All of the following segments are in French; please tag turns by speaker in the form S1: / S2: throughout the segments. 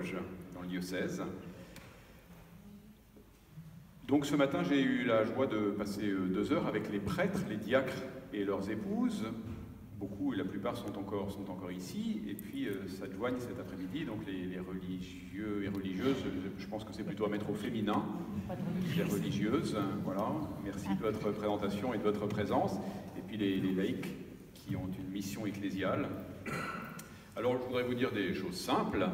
S1: Vosges, dans le diocèse. Donc ce matin, j'ai eu la joie de passer 2 heures avec les prêtres, les diacres et leurs épouses. Beaucoup, et la plupart sont encore ici, et puis s'adjoignent cet après-midi, donc les religieux et religieuses, je pense que c'est plutôt à mettre au féminin, les religieuses, voilà, merci de votre présentation et de votre présence, et puis les laïcs qui ont une mission ecclésiale. Alors je voudrais vous dire des choses simples.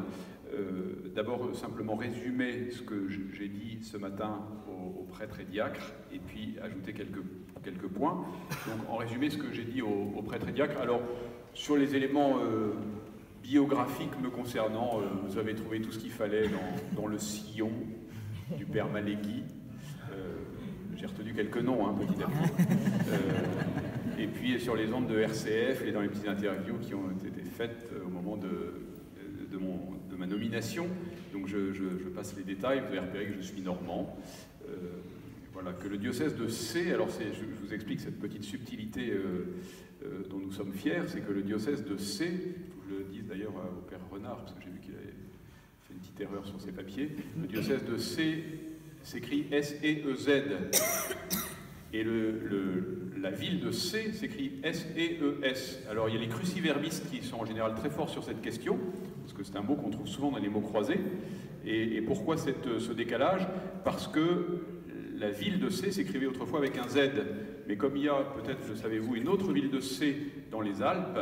S1: D'abord simplement résumer ce que j'ai dit ce matin aux prêtres et diacres, et puis ajouter quelques points. Donc en résumé ce que j'ai dit aux prêtres et diacres. Alors sur les éléments biographiques me concernant, vous avez trouvé tout ce qu'il fallait dans le sillon du père Malégui. J'ai retenu quelques noms, hein, petit à petit. Et puis sur les ondes de RCF et dans les petites interviews qui ont été faites au moment de ma nomination. Donc je passe les détails, vous avez repéré que je suis normand. Voilà, que le diocèse de C, alors je vous explique cette petite subtilité dont nous sommes fiers, c'est que le diocèse de C, il faut que je le dise d'ailleurs au père Renard, parce que j'ai vu qu'il avait fait une petite erreur sur ses papiers, le diocèse de C s'écrit S-E-E-Z, et la ville de C s'écrit S-E-E-S. Alors il y a les cruciverbistes qui sont en général très forts sur cette question, parce que c'est un mot qu'on trouve souvent dans les mots croisés. Et pourquoi ce décalage? Parce que la ville de C s'écrivait autrefois avec un Z. Mais comme il y a, peut-être, le savez-vous, une autre ville de C dans les Alpes,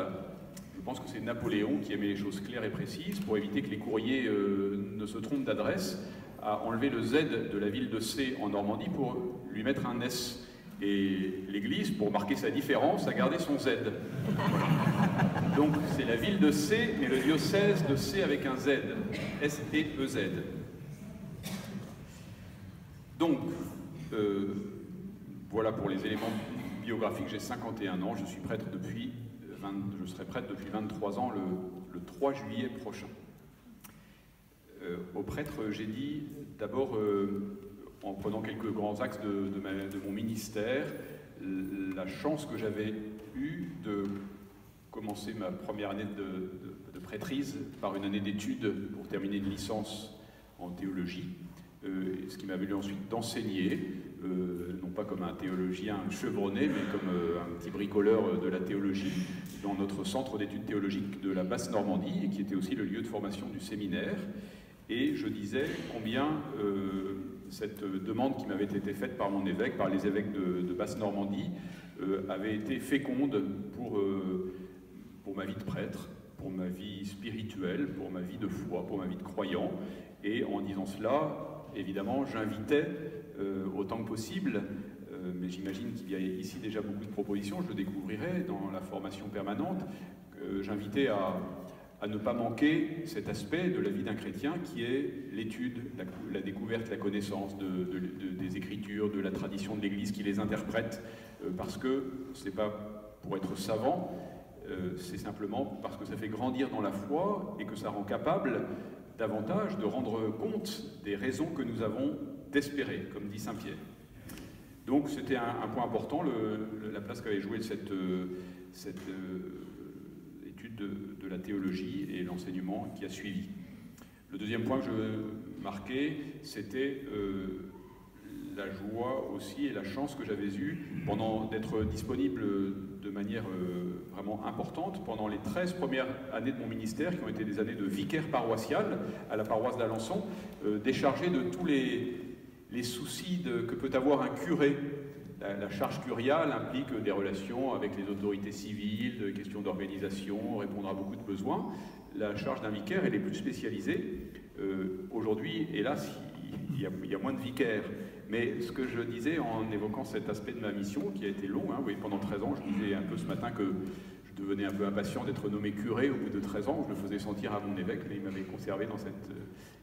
S1: je pense que c'est Napoléon qui aimait les choses claires et précises, pour éviter que les courriers ne se trompent d'adresse, a enlevé le Z de la ville de C en Normandie pour lui mettre un S. Et l'Église, pour marquer sa différence, a gardé son Z. Donc c'est la ville de C, mais le diocèse de C avec un Z, S-E-E-Z. Donc, voilà pour les éléments biographiques. J'ai 51 ans, je suis prêtre je serai prêtre depuis 23 ans le 3 juillet prochain. Au prêtre, j'ai dit d'abord, en prenant quelques grands axes de mon ministère, la chance que j'avais eue de commencer ma première année de prêtrise par une année d'études pour terminer une licence en théologie, ce qui m'a valu ensuite d'enseigner, non pas comme un théologien chevronné, mais comme un petit bricoleur de la théologie dans notre centre d'études théologiques de la Basse-Normandie, et qui était aussi le lieu de formation du séminaire. Et je disais combien cette demande qui m'avait été faite par mon évêque, par les évêques de Basse-Normandie, avait été féconde pour ma vie de prêtre, pour ma vie spirituelle, pour ma vie de foi, pour ma vie de croyant. Et en disant cela, évidemment, j'invitais autant que possible, mais j'imagine qu'il y a ici déjà beaucoup de propositions, je le découvrirai dans la formation permanente, j'invitais à ne pas manquer cet aspect de la vie d'un chrétien qui est l'étude, la découverte, la connaissance des Écritures, de la tradition de l'Église qui les interprète, parce que c'est pas pour être savant, c'est simplement parce que ça fait grandir dans la foi et que ça rend capable davantage de rendre compte des raisons que nous avons d'espérer, comme dit saint Pierre. Donc c'était un point important, la place qu'avait joué cette étude de la théologie et l'enseignement qui a suivi. Le deuxième point que je marquais, c'était la joie aussi et la chance que j'avais eue d'être disponible de manière vraiment importante pendant les 13 premières années de mon ministère, qui ont été des années de vicaire paroissial à la paroisse d'Alençon, déchargé de tous les soucis que peut avoir un curé. La charge curiale implique des relations avec les autorités civiles, des questions d'organisation, répondre à beaucoup de besoins. La charge d'un vicaire, elle est plus spécialisée. Aujourd'hui, hélas, il y a moins de vicaires. Mais ce que je disais en évoquant cet aspect de ma mission, qui a été long, hein, oui, pendant 13 ans, je disais un peu ce matin que je devenais un peu impatient d'être nommé curé au bout de 13 ans, je le faisais sentir à mon évêque, mais il m'avait conservé dans cette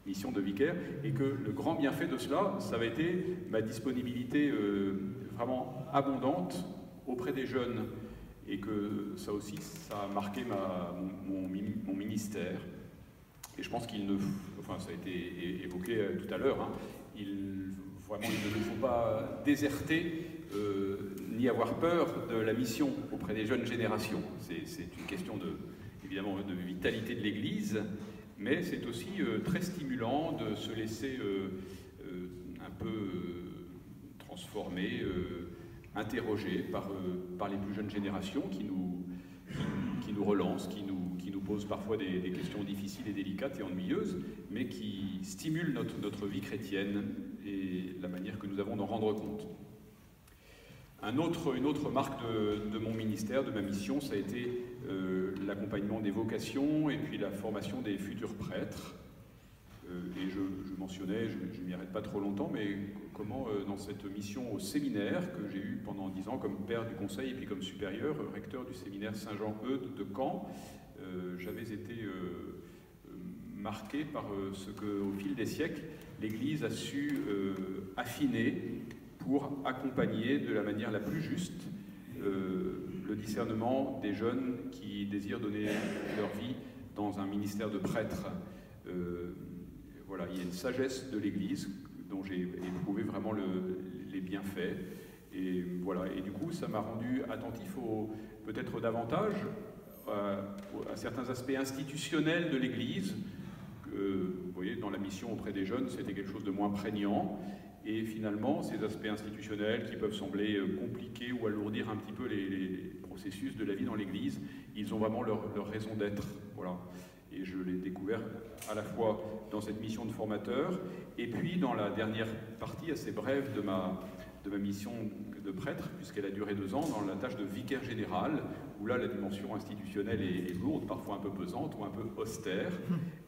S1: mission de vicaire, et que le grand bienfait de cela, ça avait été ma disponibilité vraiment abondante auprès des jeunes, et que ça aussi, ça a marqué mon ministère. Et je pense qu'il ne... Enfin, ça a été évoqué tout à l'heure, hein, vraiment, il ne faut pas déserter ni avoir peur de la mission auprès des jeunes générations. C'est une question évidemment de vitalité de l'Église, mais c'est aussi très stimulant de se laisser un peu transformer, interroger par les plus jeunes générations qui nous relancent, qui nous posent parfois des questions difficiles et délicates et ennuyeuses, mais qui stimulent notre vie chrétienne et la manière que nous avons d'en rendre compte. Une autre marque de mon ministère, de ma mission, ça a été l'accompagnement des vocations et puis la formation des futurs prêtres. Et je mentionnais, je ne m'y arrête pas trop longtemps, mais comment dans cette mission au séminaire que j'ai eu pendant 10 ans comme père du conseil et puis comme supérieur, recteur du séminaire Saint-Jean-Eudes de Caen, j'avais été marqué par ce qu'au fil des siècles, l'Église a su affiner pour accompagner de la manière la plus juste le discernement des jeunes qui désirent donner leur vie dans un ministère de prêtre. Voilà, il y a une sagesse de l'Église dont j'ai éprouvé vraiment les bienfaits. Et voilà, et du coup, ça m'a rendu attentif peut-être davantage à certains aspects institutionnels de l'Église. Vous voyez, dans la mission auprès des jeunes, c'était quelque chose de moins prégnant. Et finalement, ces aspects institutionnels qui peuvent sembler compliqués ou alourdir un petit peu les processus de la vie dans l'Église, ils ont vraiment leur raison d'être. Voilà. Et je l'ai découvert à la fois dans cette mission de formateur, et puis dans la dernière partie assez brève de ma mission de prêtre, puisqu'elle a duré 2 ans, dans la tâche de vicaire général, où là la dimension institutionnelle est lourde, parfois un peu pesante ou un peu austère,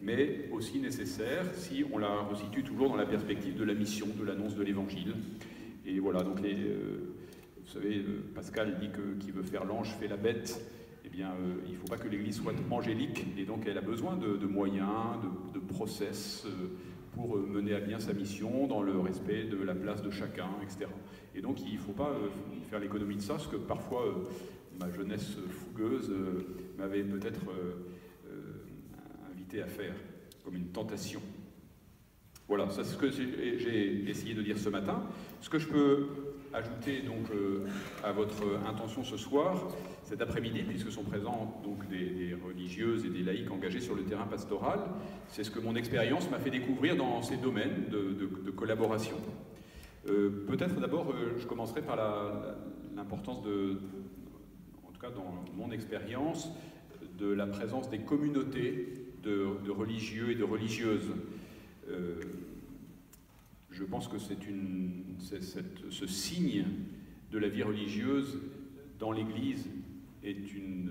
S1: mais aussi nécessaire si on la resitue toujours dans la perspective de la mission, de l'annonce de l'Évangile. Et voilà, donc vous savez, Pascal dit que qui veut faire l'ange fait la bête. Eh bien, il ne faut pas que l'Église soit angélique, et donc elle a besoin de moyens, de process pour mener à bien sa mission dans le respect de la place de chacun, etc. Et donc il ne faut pas faire l'économie de ça, ce que parfois ma jeunesse fougueuse m'avait peut-être invité à faire, comme une tentation. Voilà, c'est ce que j'ai essayé de dire ce matin. Ce que je peux ajouter donc à votre intention ce soir, cet après-midi, puisque sont présents donc des religieuses et des laïcs engagés sur le terrain pastoral, c'est ce que mon expérience m'a fait découvrir dans ces domaines de collaboration. Peut-être d'abord, je commencerai par l'importance en tout cas dans mon expérience, de la présence des communautés de religieux et de religieuses. Je pense que ce signe de la vie religieuse dans l'Église est une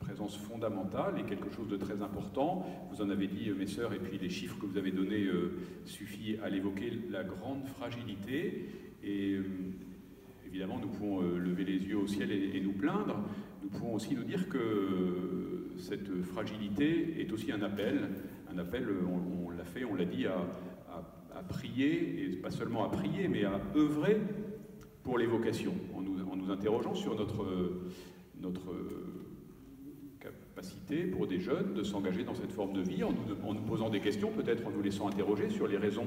S1: présence fondamentale et quelque chose de très important. Vous en avez dit, mes sœurs, et puis les chiffres que vous avez donnés suffisent à l'évoquer, la grande fragilité. Et évidemment, nous pouvons lever les yeux au ciel et nous plaindre. Nous pouvons aussi nous dire que cette fragilité est aussi un appel, on l'a fait, on l'a dit, à prier, et pas seulement à prier, mais à œuvrer pour les vocations, en nous interrogeant sur notre capacité pour des jeunes de s'engager dans cette forme de vie, en nous posant des questions, peut-être en nous laissant interroger sur les raisons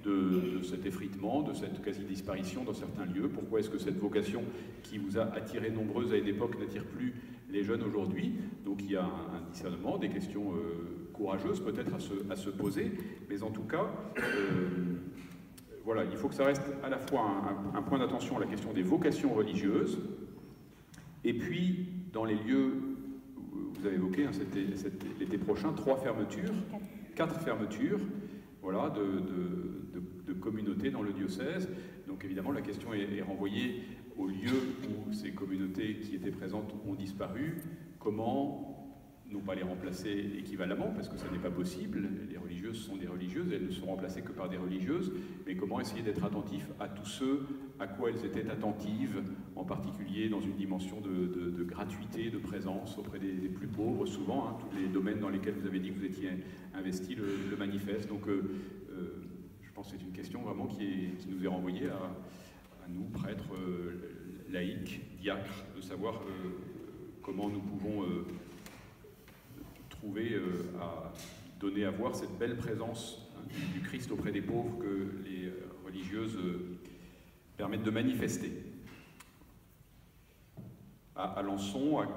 S1: de cet effritement, de cette quasi-disparition dans certains lieux. Pourquoi est-ce que cette vocation qui vous a attiré nombreuses à une époque n'attire plus les jeunes aujourd'hui? Donc il y a un discernement, des questions courageuses peut-être à se poser, mais en tout cas, voilà, il faut que ça reste à la fois un point d'attention à la question des vocations religieuses, et puis dans les lieux, vous avez évoqué, hein, l'été prochain, 4 fermetures, voilà, de communautés dans le diocèse. Donc évidemment, la question est renvoyée aux lieux où ces communautés qui étaient présentes ont disparu. Comment non pas les remplacer équivalemment, parce que ça n'est pas possible, les religieuses sont des religieuses, elles ne sont remplacées que par des religieuses, mais comment essayer d'être attentif à tous ceux à quoi elles étaient attentives, en particulier dans une dimension de gratuité, de présence auprès des plus pauvres, souvent, hein, tous les domaines dans lesquels vous avez dit que vous étiez investi le manifeste. Donc je pense que c'est une question vraiment qui nous est renvoyée à nous, prêtres, laïcs, diacres, de savoir comment nous pouvons trouver à donner à voir cette belle présence, hein, du Christ auprès des pauvres que les religieuses permettent de manifester. À Alençon, à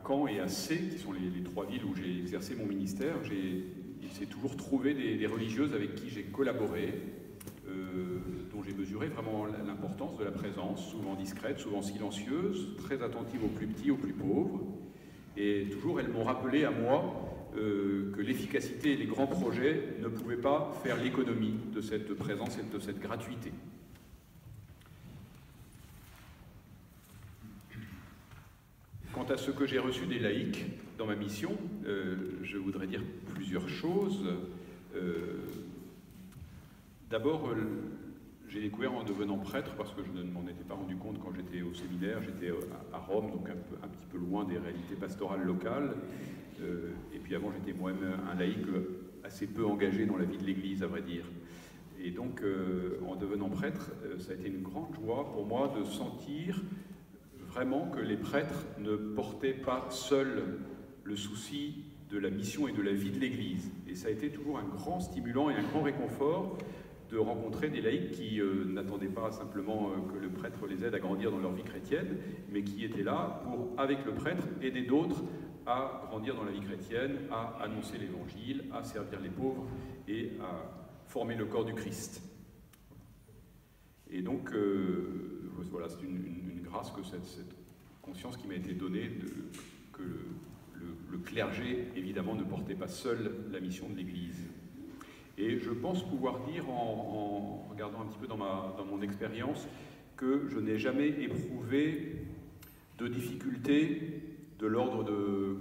S1: Caen et à Sées, qui sont les 3 villes où j'ai exercé mon ministère, j'ai il s'est toujours trouvé des religieuses avec qui j'ai collaboré, dont j'ai mesuré vraiment l'importance de la présence, souvent discrète, souvent silencieuse, très attentive aux plus petits, aux plus pauvres. Et toujours, elles m'ont rappelé à moi que l'efficacité et les grands projets ne pouvaient pas faire l'économie de cette présence et de cette gratuité. Quant à ce que j'ai reçu des laïcs dans ma mission, je voudrais dire plusieurs choses. D'abord, j'ai découvert en devenant prêtre, parce que je ne m'en étais pas rendu compte quand j'étais au séminaire, j'étais à Rome, donc un petit peu loin des réalités pastorales locales, et puis avant j'étais moi-même un laïc assez peu engagé dans la vie de l'Église, à vrai dire. Et donc, en devenant prêtre, ça a été une grande joie pour moi de sentir vraiment que les prêtres ne portaient pas seuls le souci de la mission et de la vie de l'Église. Et ça a été toujours un grand stimulant et un grand réconfort de rencontrer des laïcs qui n'attendaient pas simplement que le prêtre les aide à grandir dans leur vie chrétienne, mais qui étaient là pour, avec le prêtre, aider d'autres à grandir dans la vie chrétienne, à annoncer l'Évangile, à servir les pauvres et à former le corps du Christ. Et donc, voilà, c'est une grâce que cette conscience qui m'a été donnée que le clergé, évidemment, ne portait pas seul la mission de l'Église. Et je pense pouvoir dire, en regardant un petit peu dans mon expérience, que je n'ai jamais éprouvé de difficultés de l'ordre de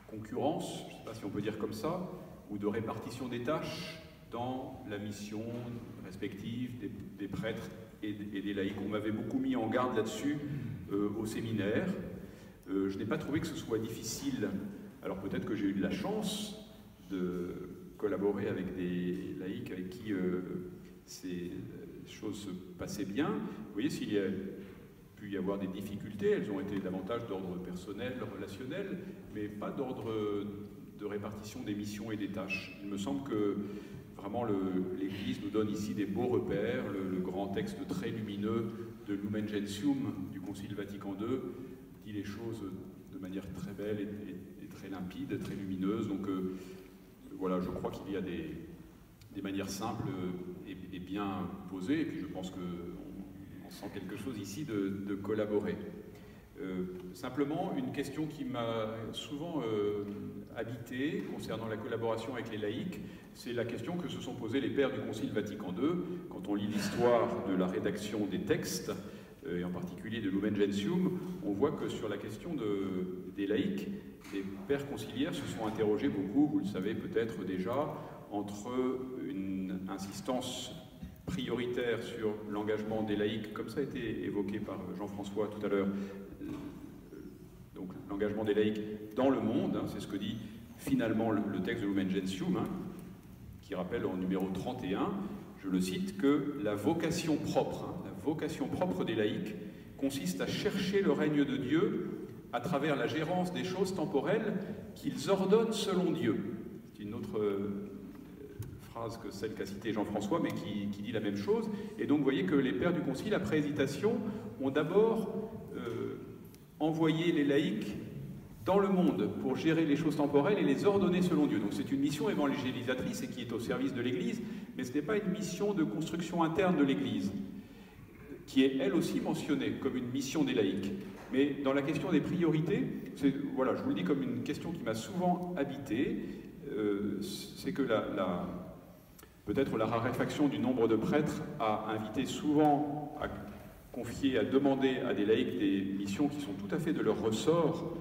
S1: concurrence, je ne sais pas si on peut dire comme ça, ou de répartition des tâches dans la mission respective des prêtres et des laïcs. On m'avait beaucoup mis en garde là-dessus au séminaire. Je n'ai pas trouvé que ce soit difficile. Alors peut-être que j'ai eu de la chance de collaborer avec des laïcs avec qui ces choses se passaient bien. Vous voyez, s'il y a pu y avoir des difficultés, elles ont été davantage d'ordre personnel, relationnel, mais pas d'ordre de répartition des missions et des tâches. Il me semble que vraiment l'Église nous donne ici des beaux repères. Le grand texte très lumineux de Lumen Gentium du Concile Vatican II dit les choses de manière très belle et très limpide, très lumineuse. Donc voilà, je crois qu'il y a des manières simples et bien posées, et puis je pense qu'on sent quelque chose ici de collaborer. Simplement, une question qui m'a souvent habité concernant la collaboration avec les laïcs, c'est la question que se sont posées les pères du Concile Vatican II. Quand on lit l'histoire de la rédaction des textes, et en particulier de Lumen Gentium, on voit que sur la question des laïcs, les pères conciliaires se sont interrogés beaucoup, vous le savez peut-être déjà, entre une insistance prioritaire sur l'engagement des laïcs, comme ça a été évoqué par Jean-François tout à l'heure, donc l'engagement des laïcs dans le monde, hein, c'est ce que dit finalement le texte de Lumen Gentium, hein, qui rappelle en numéro 31, je le cite, que la vocation propre des laïcs consiste à chercher le règne de Dieu à travers la gérance des choses temporelles qu'ils ordonnent selon Dieu. C'est une autre phrase que celle qu'a citée Jean-François, mais qui dit la même chose. Et donc vous voyez que les pères du Concile, après hésitation, ont d'abord envoyé les laïcs dans le monde pour gérer les choses temporelles et les ordonner selon Dieu. Donc c'est une mission évangélisatrice et qui est au service de l'Église, mais ce n'est pas une mission de construction interne de l'Église, qui est elle aussi mentionnée comme une mission des laïcs. Mais dans la question des priorités, voilà, je vous le dis comme une question qui m'a souvent habité, c'est que peut-être la raréfaction du nombre de prêtres a invité souvent à confier, à demander à des laïcs des missions qui sont tout à fait de leur ressort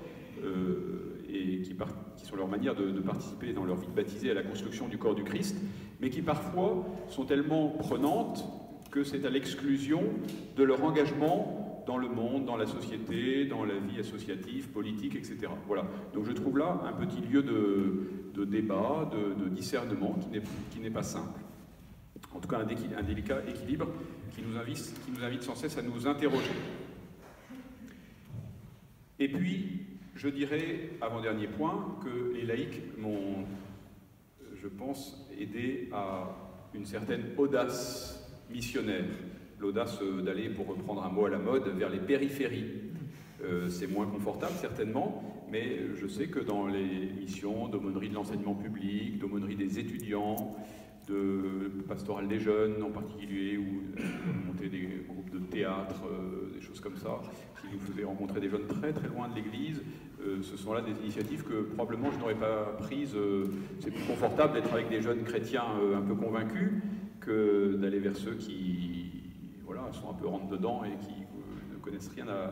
S1: et qui sont leur manière de participer dans leur vie de baptisé à la construction du corps du Christ, mais qui parfois sont tellement prenantes que c'est à l'exclusion de leur engagement dans le monde, dans la société, dans la vie associative, politique, etc. Voilà. Donc je trouve là un petit lieu de débat, de discernement qui n'est pas simple. En tout cas, un délicat équilibre qui nous invite sans cesse à nous interroger. Et puis, je dirais, avant-dernier point, que les laïcs m'ont, je pense, aidé à une certaine audace missionnaire. L'audace d'aller, pour reprendre un mot à la mode, vers les périphéries. C'est moins confortable certainement, mais je sais que dans les missions d'aumônerie de l'enseignement public, d'aumônerie des étudiants, de pastoral des jeunes en particulier, ou monter des groupes de théâtre, des choses comme ça, qui nous faisaient rencontrer des jeunes très très loin de l'église, ce sont là des initiatives que probablement je n'aurais pas prises. C'est plus confortable d'être avec des jeunes chrétiens un peu convaincus que d'aller vers ceux qui voilà, sont un peu rentre-dedans et qui ne connaissent rien à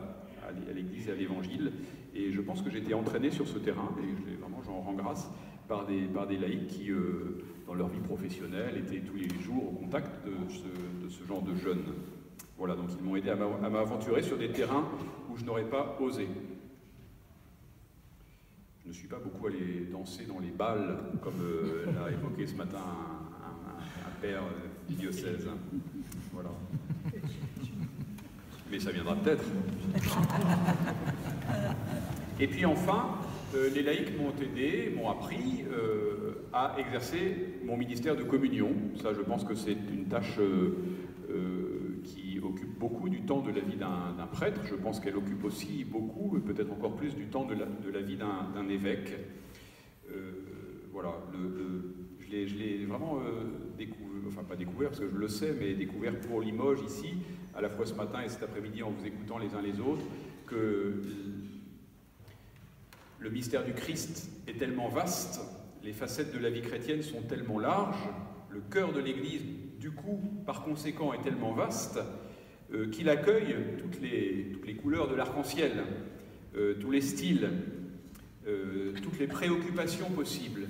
S1: l'église et à l'évangile. Et je pense que j'ai été entraîné sur ce terrain, et vraiment j'en rends grâce, par des laïcs qui, dans leur vie professionnelle, étaient tous les jours au contact de ce genre de jeunes. Voilà, donc ils m'ont aidé à m'aventurer sur des terrains où je n'aurais pas osé. Je ne suis pas beaucoup allé danser dans les bals, comme l'a évoqué ce matin un père du diocèse. Voilà. Mais ça viendra peut-être. Et puis enfin, les laïcs m'ont aidé, m'ont appris à exercer mon ministère de communion. Ça, je pense que c'est une tâche qui occupe beaucoup du temps de la vie d'un prêtre. Je pense qu'elle occupe aussi beaucoup, peut-être encore plus, du temps de la vie d'un évêque. Voilà, je l'ai vraiment découvert, enfin pas découvert parce que je le sais, mais découvert pour Limoges ici, à la fois ce matin et cet après-midi en vous écoutant les uns les autres, que le mystère du Christ est tellement vaste, les facettes de la vie chrétienne sont tellement larges, le cœur de l'Église, du coup, par conséquent, est tellement vaste qu'il accueille toutes les couleurs de l'arc-en-ciel, tous les styles, toutes les préoccupations possibles,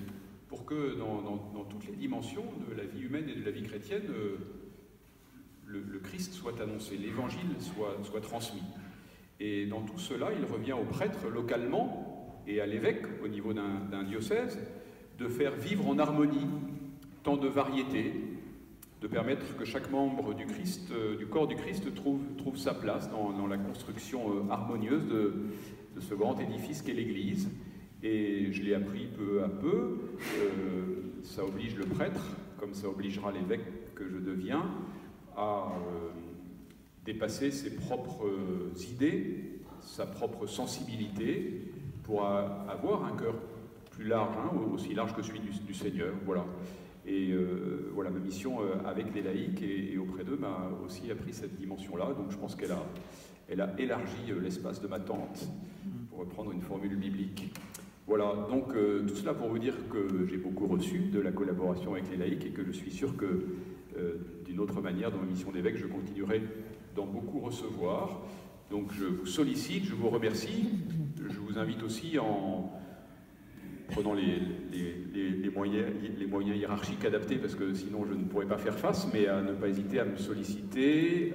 S1: pour que dans toutes les dimensions de la vie humaine et de la vie chrétienne, le Christ soit annoncé, l'Évangile soit transmis. Et dans tout cela, il revient au prêtre localement et à l'évêque, au niveau d'un diocèse, de faire vivre en harmonie tant de variétés, de permettre que chaque membre du Christ, du corps du Christ trouve sa place dans la construction harmonieuse de ce grand édifice qu'est l'Église. Et je l'ai appris peu à peu. Ça oblige le prêtre, comme ça obligera l'évêque que je deviens, à dépasser ses propres idées, sa propre sensibilité, pour avoir un cœur plus large, hein, aussi large que celui du Seigneur. Voilà. Et voilà, ma mission avec les laïcs et auprès d'eux m'a aussi appris cette dimension-là. Donc je pense qu'elle a élargi l'espace de ma tente, pour reprendre une formule biblique. Voilà, donc tout cela pour vous dire que j'ai beaucoup reçu de la collaboration avec les laïcs et que je suis sûr que d'une autre manière, dans ma mission d'évêque, je continuerai d'en beaucoup recevoir. Donc je vous sollicite, je vous remercie. Je vous invite aussi, en prenant les moyens hiérarchiques adaptés, parce que sinon je ne pourrais pas faire face, mais à ne pas hésiter à me solliciter,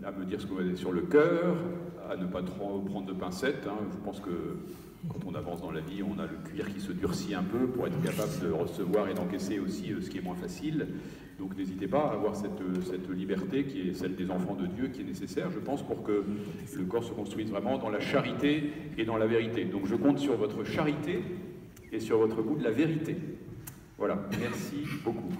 S1: à me dire ce que vous avez sur le cœur, à ne pas trop prendre de pincettes. Hein. Je pense que quand on avance dans la vie, on a le cuir qui se durcit un peu pour être capable de recevoir et d'encaisser aussi ce qui est moins facile. Donc n'hésitez pas à avoir cette liberté qui est celle des enfants de Dieu, qui est nécessaire, je pense, pour que le corps se construise vraiment dans la charité et dans la vérité. Donc je compte sur votre charité et sur votre goût de la vérité. Voilà, merci beaucoup.